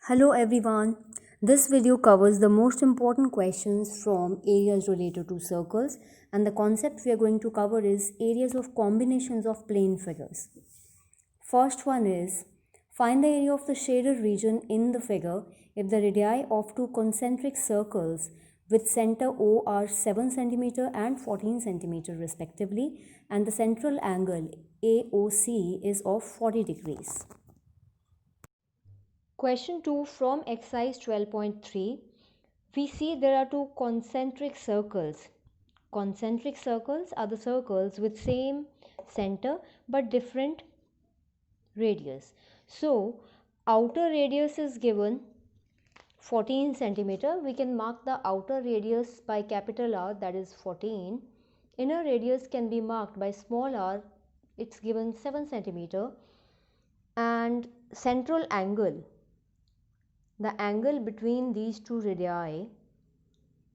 Hello everyone. This video covers the most important questions from areas related to circles, and the concept we are going to cover is areas of combinations of plane figures. First one is find the area of the shaded region in the figure if the radii of two concentric circles with center O are 7 cm and 14 cm respectively, and the central angle AOC is of 40 degrees. Question 2 from exercise 12.3. We see there are two concentric circles. Concentric circles are the circles with same center but different radius. So, outer radius is given 14 centimeter. We can mark the outer radius by capital R, that is 14. Inner radius can be marked by small r, it's given 7 centimeter. And central angle, the angle between these two radii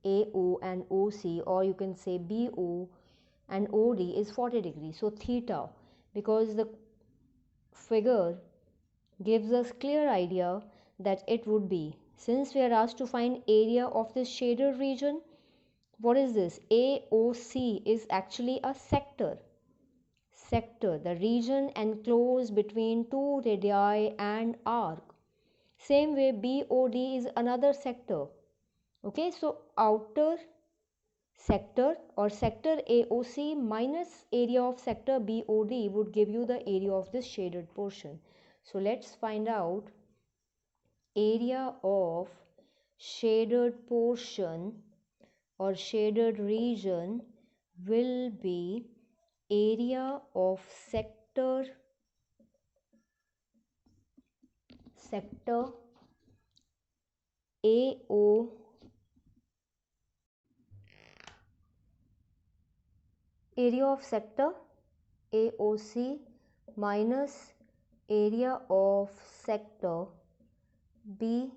AO and OC, or you can say BO and OD, is 40 degrees. So theta, because the figure gives us clear idea that it would be, since we are asked to find area of this shaded region, what is this? AOC is actually a sector. Sector, the region enclosed between two radii and arc. Same way BOD is another sector. Okay, so outer sector or sector AOC minus area of sector BOD would give you the area of this shaded portion. So let's find out area of shaded portion or shaded region will be area of sector AO area of sector AOC minus area of sector BOD.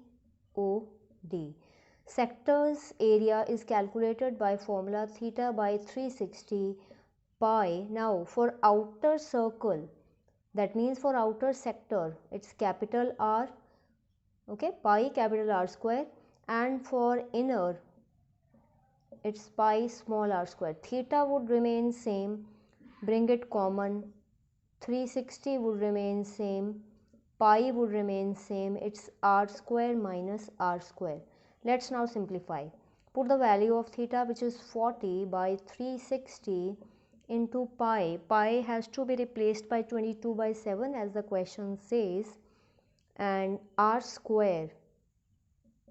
Sector's area is calculated by formula theta by 360 pi. Now for outer circle, that means for outer sector, it's capital R, okay, pi capital R square, and for inner it's pi small r square. Theta would remain same, bring it common, 360 would remain same, pi would remain same, it's r square minus r square. Let's now simplify. Put the value of theta, which is 40 by 360 into pi. Pi has to be replaced by 22 by 7 as the question says, and r square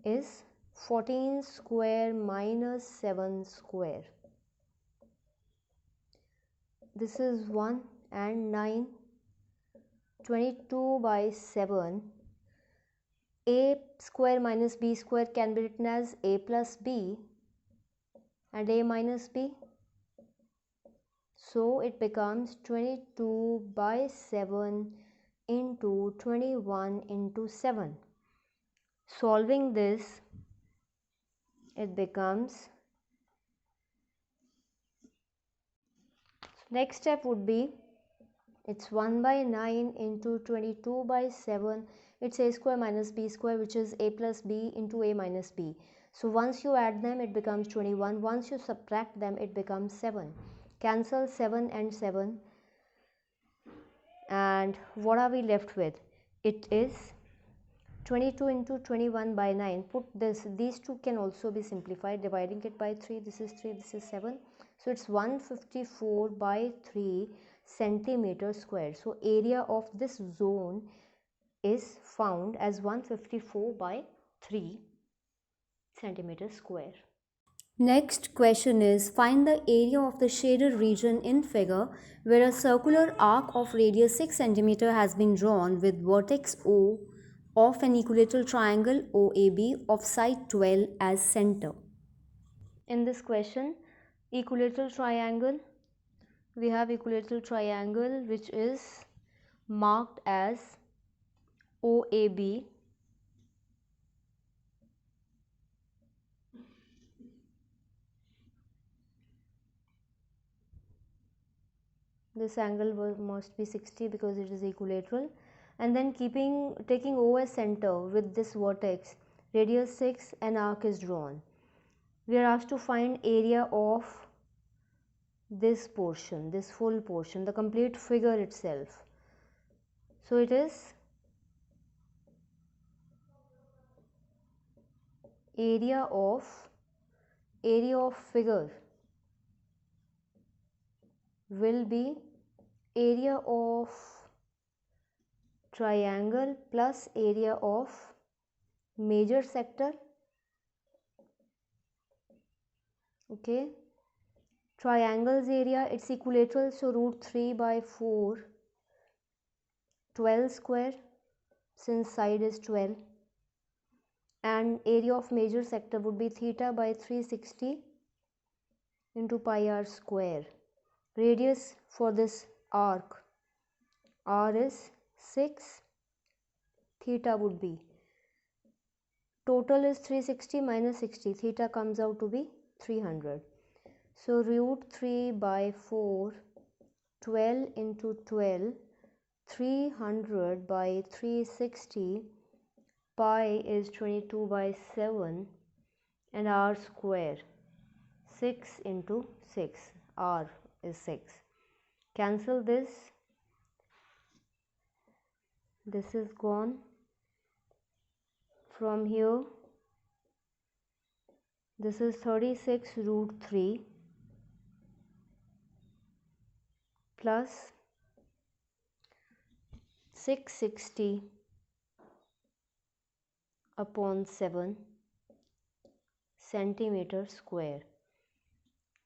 is 14 square minus 7 square. This is 1 and 9. 22 by 7. A square minus b square can be written as a plus b and a minus b. So it becomes 22 by 7 into 21 into 7. Solving this, it becomes, next step would be, it's 1 by 9 into 22 by 7, it's a square minus b square, which is a plus b into a minus b. So once you add them, it becomes 21. Once you subtract them, it becomes 7. Cancel 7 and 7. And what are we left with? It is 22 into 21 by 9. Put this, these two can also be simplified. Dividing it by 3, this is 3, this is 7. So it's 154 by 3 centimeter square. So area of this zone is found as 154 by 3 centimeter square. Next question is find the area of the shaded region in figure where a circular arc of radius 6 cm has been drawn with vertex O of an equilateral triangle OAB of side 12 as center. In this question, equilateral triangle, we have equilateral triangle which is marked as OAB. This angle must be 60 because it is equilateral, and then taking O as center with this vertex, radius 6, an arc is drawn. We are asked to find area of this portion, this full portion, the complete figure itself. So it is area of figure will be area of triangle plus area of major sector. Okay, triangle's area, it's equilateral, so root 3 by 4, 12 square, since side is 12, and area of major sector would be theta by 360 into pi r square. Radius for this arc, r is 6, theta would be, total is 360 minus 60, theta comes out to be 300. So root 3 by 4, 12 into 12, 300 by 360, pi is 22 by 7, and r square, 6 into 6, r is 6. Cancel this, this is gone. From here, this is 36 root 3 plus 660 upon 7 centimeter square.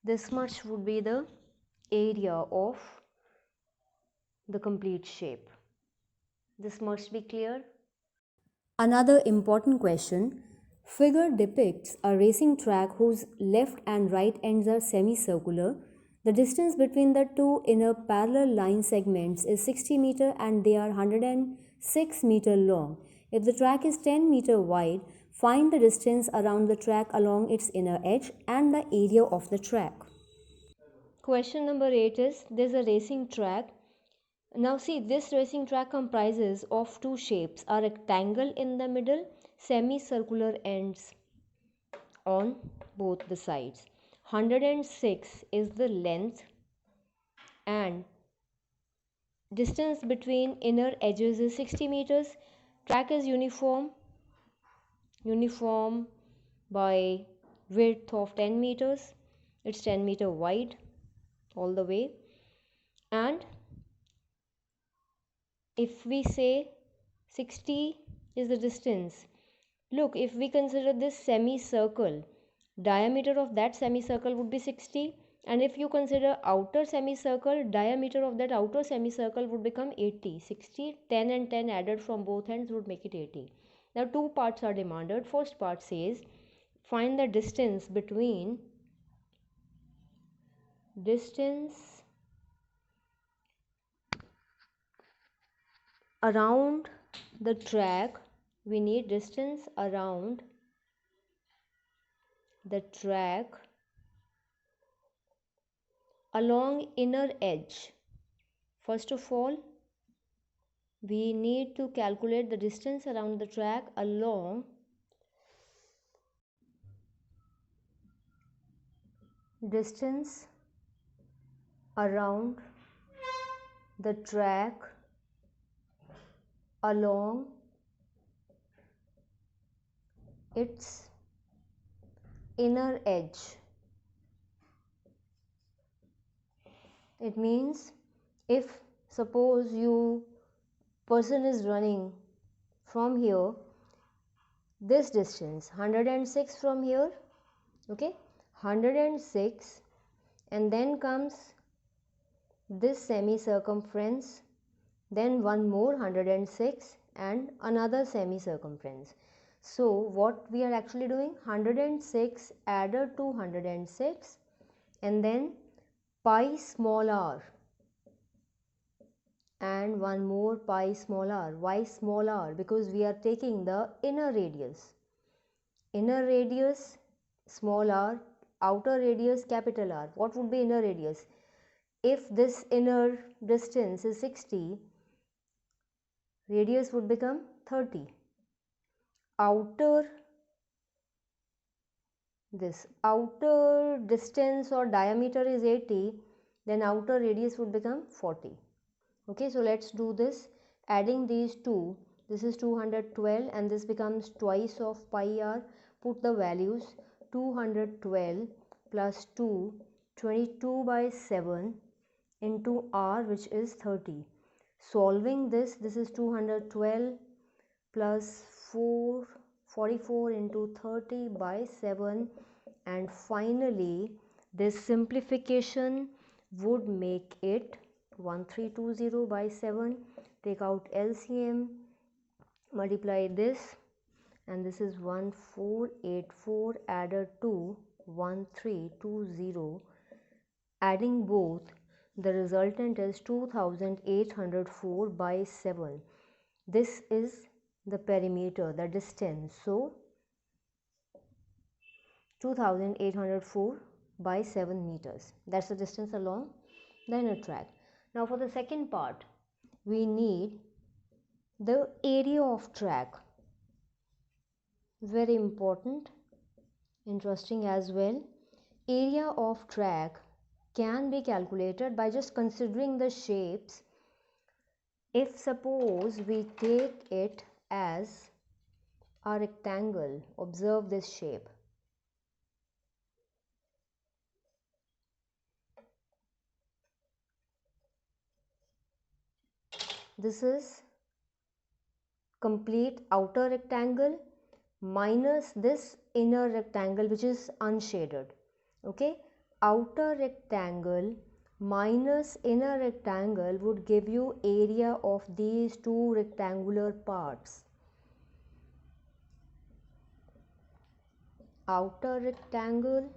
This much would be the area of the complete shape. This must be clear. Another important question. Figure depicts a racing track whose left and right ends are semicircular. The distance between the two inner parallel line segments is 60 meter and they are 106 meter long. If the track is 10 meter wide, find the distance around the track along its inner edge and the area of the track. Question number 8 is, there's a racing track. Now see, this racing track comprises of two shapes, a rectangle in the middle, semicircular ends on both the sides. 106 is the length and distance between inner edges is 60 meters. Track is uniform by width of 10 meters. It's 10 meter wide all the way, and if we say 60 is the distance, look, if we consider this semicircle, diameter of that semicircle would be 60, and if you consider outer semicircle, diameter of that outer semicircle would become 80. 60, 10 and 10 added from both ends would make it 80. Now two parts are demanded. First part says find the distance between around the track. We need distance around the track along inner edge. First of all, we need to calculate the distance around the track along its inner edge. It means if suppose person is running from here, this distance 106 from here, okay, 106, and then comes this semi-circumference, then one more 106 and another semi-circumference. So what we are actually doing, 106 added to 106 and then pi small r and one more pi small r. Why small r? Because we are taking the inner radius small r, outer radius capital R. What would be inner radius? If this inner distance is 60, radius would become 30. This outer distance or diameter is 80, then outer radius would become 40. Okay, so let's do this. Adding these two, this is 212 and this becomes twice of pi r. Put the values. 212 plus 2, 22 by 7 into r, which is 30. Solving this is 212 plus 4, 44 into 30 by 7, and finally this simplification would make it 1320 by 7. Take out LCM, multiply this, and this is 1484 added to 1320. Adding both, the resultant is 2804 by 7. This is the perimeter, the distance. So 2804 by 7 meters. That's the distance along the inner track. Now for the second part, we need the area of track. Very important, interesting as well. Area of track can be calculated by just considering the shapes. If suppose we take it as a rectangle, observe this shape. This is complete outer rectangle minus this inner rectangle which is unshaded. Okay, outer rectangle minus inner rectangle would give you area of these two rectangular parts. Outer rectangle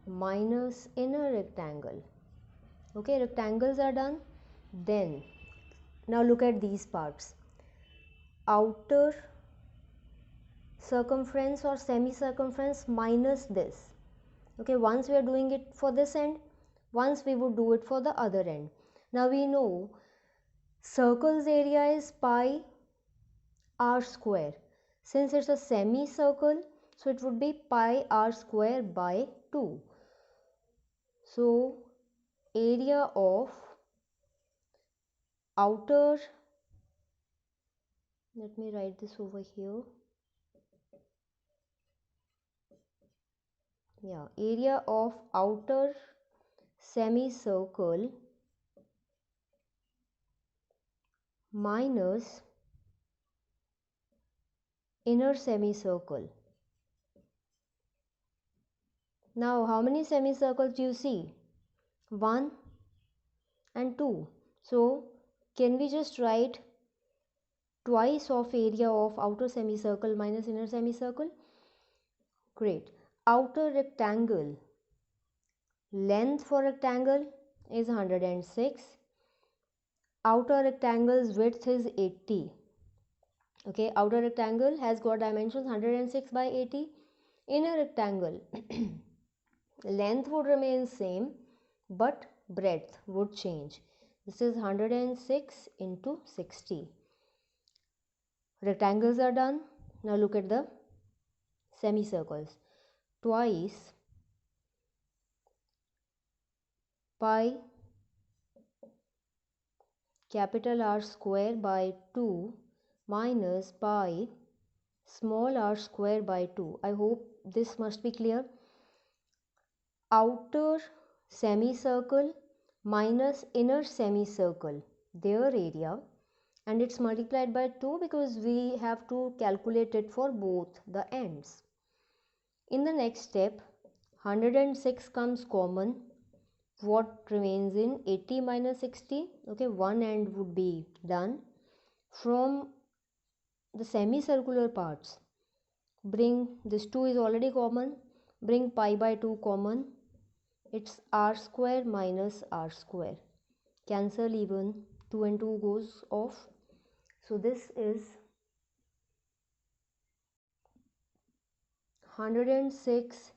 minus inner rectangle. Okay, rectangles are done. Then now look at these parts. Outer circumference or semi-circumference minus this. Okay, once we are doing it for this end, once we would do it for the other end. Now we know circle's area is pi r square. Since it's a semicircle, so it would be pi r square by 2. So area of outer, let me write this over here. Yeah, area of outer semicircle minus inner semicircle. Now how many semicircles do you see? 1 and 2. So can we just write twice of area of outer semicircle minus inner semicircle? Great. Outer rectangle, length for rectangle is 106. Outer rectangle's width is 80. Okay, outer rectangle has got dimensions 106 by 80. Inner rectangle length would remain same but breadth would change. This is 106 into 60. Rectangles are done. Now look at the semicircles. Twice pi capital R square by 2 minus pi small r square by 2. I hope this must be clear. Outer semicircle minus inner semicircle, their area, and it's multiplied by 2 because we have to calculate it for both the ends. In the next step, 106 comes common. What remains in 80 minus 60? Okay, one end would be done. From the semicircular parts, bring this 2 is already common, bring pi by 2 common. It's r square minus r square. Cancel even, 2 and 2 goes off. So this is 106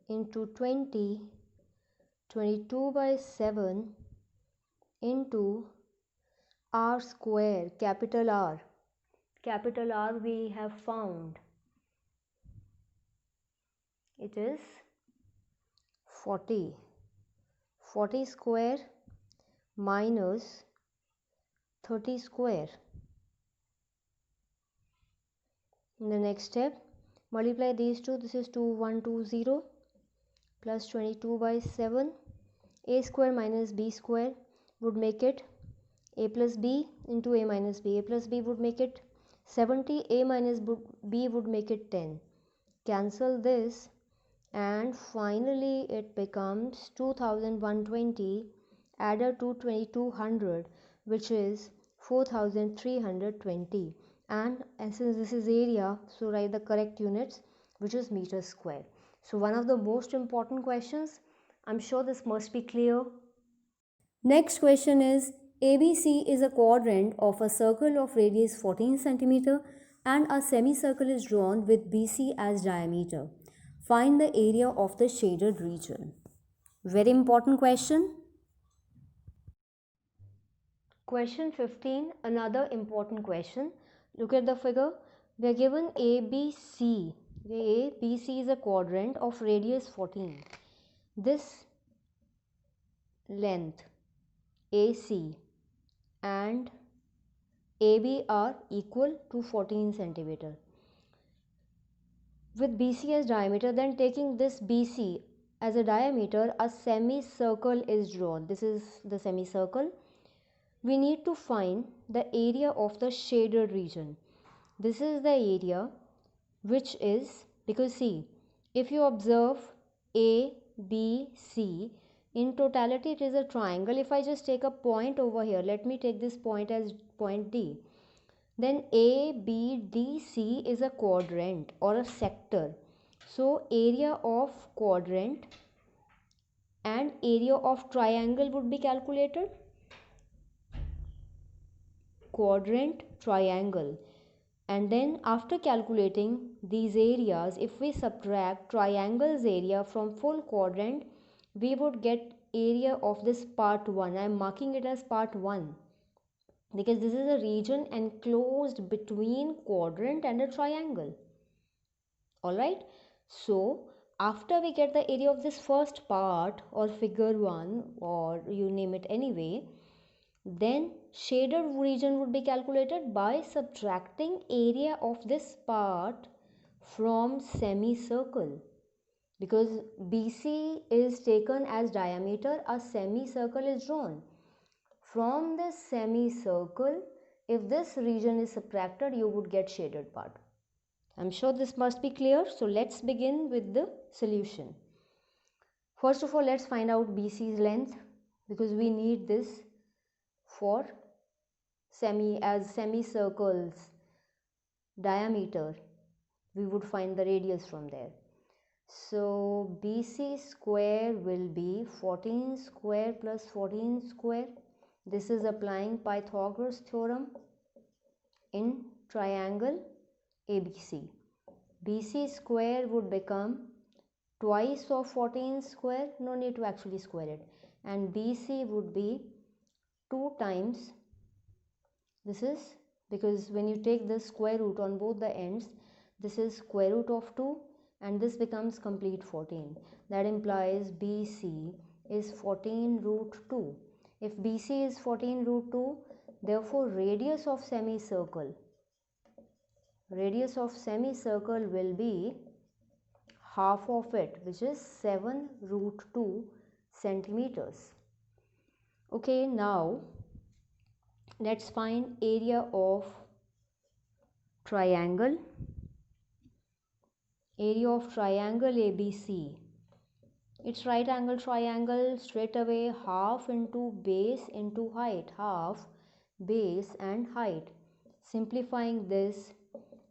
into 20, 22 by 7 into R square, capital R we have found. It is 40. 40 square minus 30 square. In the next step, multiply these two. This is 2120 plus 22 by 7. A square minus B square would make it A plus B into A minus B. A plus B would make it 70. A minus B would make it 10. Cancel this and finally it becomes 2120 added to 2200, which is 4320. And since this is area, so write the correct units, which is meters square. So one of the most important questions. I'm sure this must be clear. Next question is, ABC is a quadrant of a circle of radius 14 cm and a semicircle is drawn with BC as diameter. Find the area of the shaded region. Very important question. Question 15, another important question. Look at the figure. We are given ABC. ABC is a quadrant of radius 14. This length AC and AB are equal to 14 centimeter. With BC as diameter, then taking this BC as a diameter, a semicircle is drawn. This is the semicircle. We need to find the area of the shaded region. This is the area which is, because see, if you observe A, B, C, in totality it is a triangle. If I just take a point over here, let me take this point as point D. Then A, B, D, C is a quadrant or a sector. So area of quadrant and area of triangle would be calculated. Quadrant, triangle, and then after calculating these areas, if we subtract triangle's area from full quadrant, we would get area of this part 1. I am marking it as part 1 because this is a region enclosed between quadrant and a triangle. Alright, so after we get the area of this first part or figure 1 or you name it anyway, then shaded region would be calculated by subtracting area of this part from semicircle. Because BC is taken as diameter, a semicircle is drawn. From this semicircle, if this region is subtracted, you would get shaded part. I'm sure this must be clear. So let's begin with the solution. First of all, let's find out BC's length because we need this for semicircles diameter. We would find the radius from there. So BC square will be 14 square plus 14 square. This is applying Pythagoras theorem in triangle ABC. BC square would become twice of 14 square. No need to actually square it. And BC would be 2 times. This is because when you take the square root on both the ends, this is square root of 2 and this becomes complete 14. That implies BC is 14 root 2. If BC is 14 root 2, therefore radius of semicircle will be half of it, which is 7 root 2 centimeters. Okay, now let's find area of triangle. Area of triangle ABC. It's right angle triangle. Straight away half into base into height. Half base and height. Simplifying this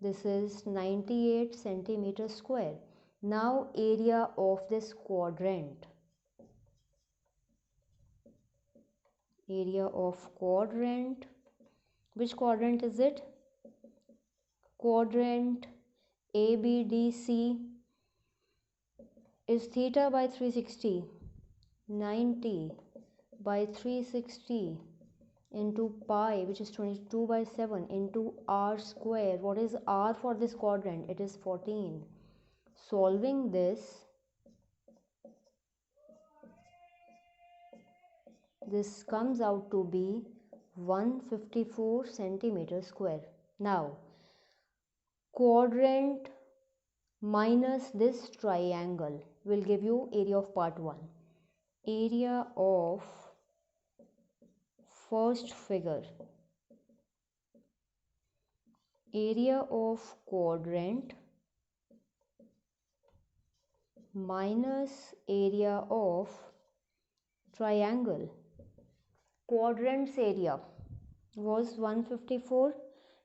is 98 centimeters square. Now area of this quadrant. Area of quadrant. Which quadrant is it? Quadrant ABDC is theta by 360. 90 by 360 into pi, which is 22 by 7, into r square. What is r for this quadrant? It is 14. Solving this comes out to be 154 centimeter square. Now, quadrant minus this triangle will give you area of part 1. Area of first figure. Area of quadrant minus area of triangle. Quadrant's area was 154,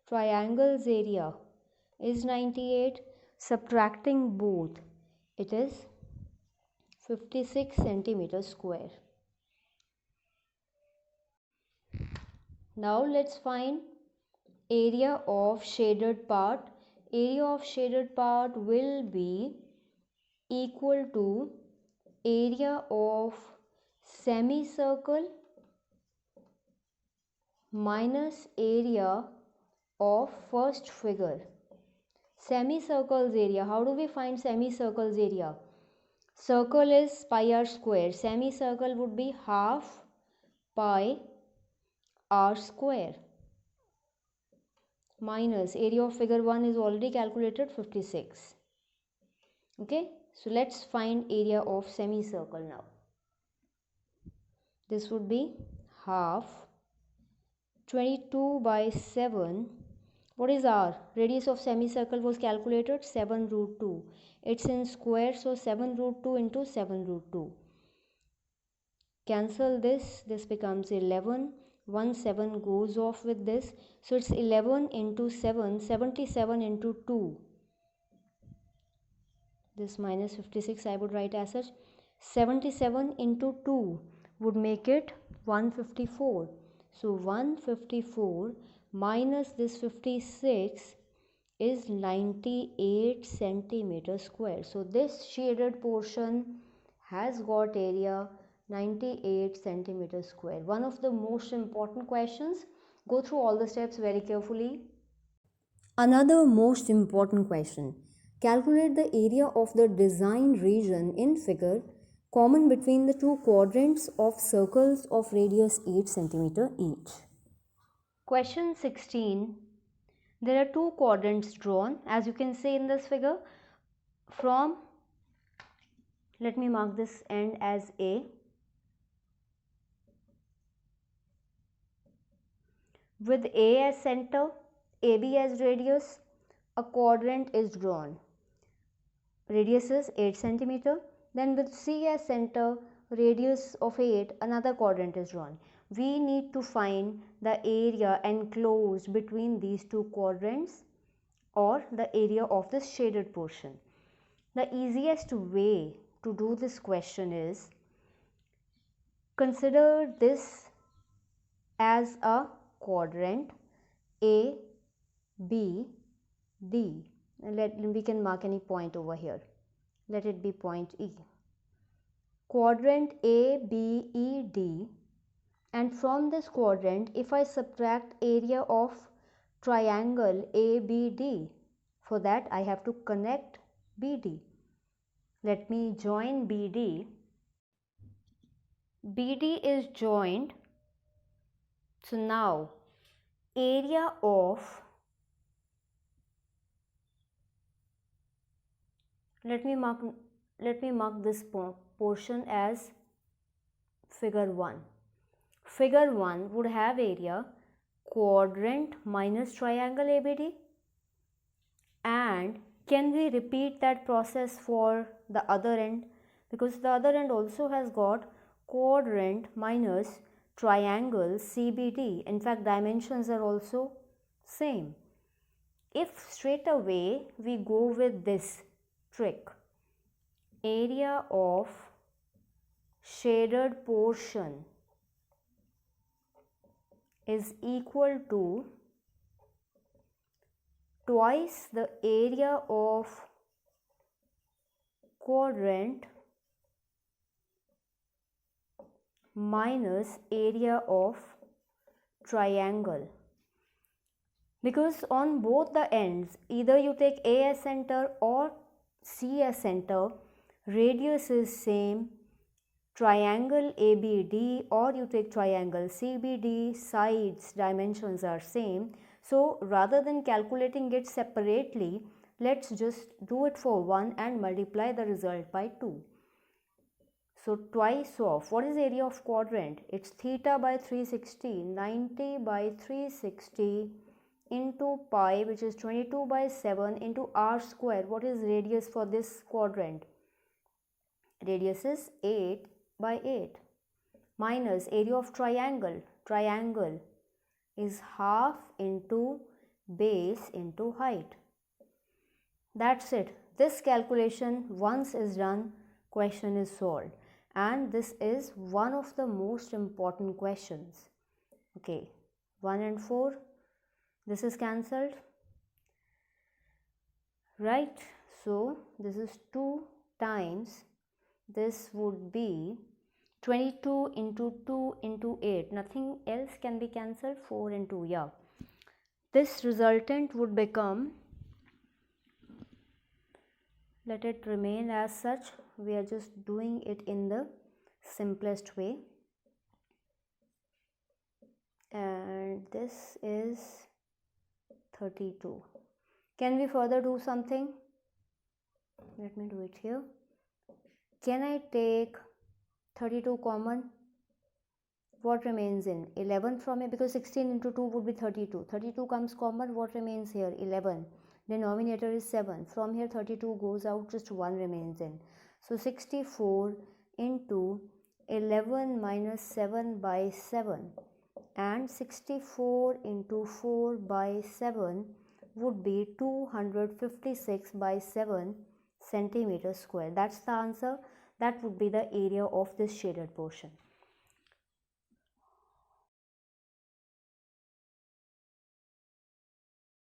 triangle's area is 98. Subtracting both, it is 56 centimeter square. Now let's find area of shaded part. Area of shaded part will be equal to area of semicircle minus area of first figure. Semicircle's area. How do we find semicircle's area? Circle is pi r square. Semicircle would be half pi r square minus area of figure 1 is already calculated, 56. Okay, so let's find area of semicircle now. This would be half 22 by 7. What is r? Radius of semicircle was calculated 7 root 2. It's in square, so 7 root 2 into 7 root 2. Cancel this. This becomes 11. 1 7 goes off with this. So it's 11 into 7. 77 into 2. This minus 56 I would write as such. 77 into 2 would make it 154. So 154 minus this 56 is 98 centimeter square. So this shaded portion has got area 98 centimeter square. One of the most important questions. Go through all the steps very carefully. Another most important question. Calculate the area of the designed region in figure common between the two quadrants of circles of radius 8 cm each. Question 16. There are two quadrants drawn, as you can see in this figure. From, let me mark this end as A. With A as center, AB as radius, a quadrant is drawn. Radius is 8 centimeter. Then with C as center, radius of 8, another quadrant is drawn. We need to find the area enclosed between these two quadrants, or the area of this shaded portion. The easiest way to do this question is, consider this as a quadrant A, B, D. And we can mark any point over here. Let it be point E. Quadrant A, B, E, D. And from this quadrant, if I subtract area of triangle ABD, for that I have to connect BD. Let me join BD. BD is joined. So now area of, let me mark this portion as figure 1. Figure 1 would have area quadrant minus triangle ABD. And can we repeat that process for the other end? Because the other end also has got quadrant minus triangle CBD. In fact, dimensions are also same. If straight away we go with this trick, area of shaded portion is equal to twice the area of quadrant minus area of triangle, because on both the ends, either you take A as center or C as center, radius is same, triangle ABD, or you take triangle CBD, sides dimensions are same. So rather than calculating it separately, let's just do it for 1 and multiply the result by 2. So twice of, what is area of quadrant? It's theta by 360, 90 by 360 into pi, which is 22 by 7 into r square. What is radius for this quadrant? Radius is 8 by 8 minus area of triangle. Triangle is half into base into height. That's it. This calculation once is done, question is solved. And this is one of the most important questions. Okay, 1 and 4, this is cancelled, right? So this is 2 times, this would be 22 into 2 into 8, nothing else can be cancelled, 4 and 2, yeah. This resultant would become, let it remain as such, we are just doing it in the simplest way, and this is 32. Can we further do something? Let me do it here. Can I take 32 common? What remains in? 11 from here, because 16 into 2 would be 32. 32 comes common, what remains here? 11. Denominator is 7. From here 32 goes out, just 1 remains in. So 64 into 11 minus 7 by 7, and 64 into 4 by 7 would be 256 by 7 centimeters square. That's the answer. That would be the area of this shaded portion.